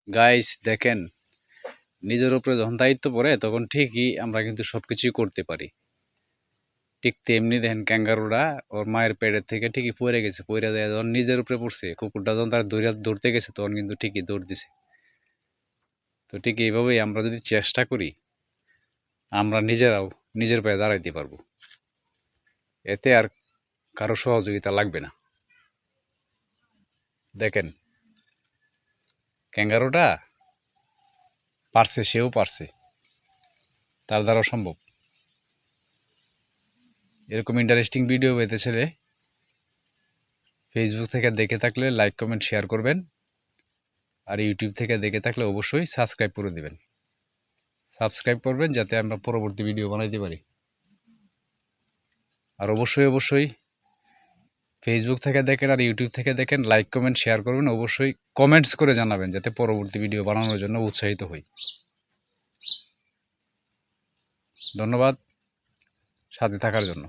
Guys দেখেন, নিজের উপরে যখন দায়িত্ব পড়ে তখন ঠিকই আমরা কিন্তু সবকিছুই করতে পারি। ঠিক তেমনি দেখেন ক্যাঙ্গারুরা ওর মায়ের পেটের থেকে ঠিকই পড়ে গেছে, পড়ে যায় যখন নিজের উপরে পড়ছে, কুকুরটা যখন তার দৌড়তে গেছে তখন কিন্তু ঠিকই দৌড় দিছে। তো ঠিক এইভাবেই আমরা যদি চেষ্টা করি, আমরা নিজেরাও নিজের পায়ে দাঁড়াইতে পারবো। এতে আর কারো সহযোগিতা লাগবে না। দেখেন ক্যাঙ্গারুটা পারছে, সেও পারছে, তার দ্বারাও সম্ভব। এরকম ইন্টারেস্টিং ভিডিও পেতে ছেলে ফেসবুক থেকে দেখে থাকলে লাইক কমেন্ট শেয়ার করবেন, আর ইউটিউব থেকে দেখে থাকলে অবশ্যই সাবস্ক্রাইব করে দিবেন। সাবস্ক্রাইব করবেন যাতে আমরা পরবর্তী ভিডিও বানাইতে পারি। আর অবশ্যই ফেসবুক থেকে দেখেন আর ইউটিউব থেকে দেখেন, লাইক কমেন্ট শেয়ার করবেন, অবশ্যই কমেন্টস করে জানাবেন যাতে পরবর্তী ভিডিও বানানোর জন্য উৎসাহিত হই। ধন্যবাদ সাথে থাকার জন্য।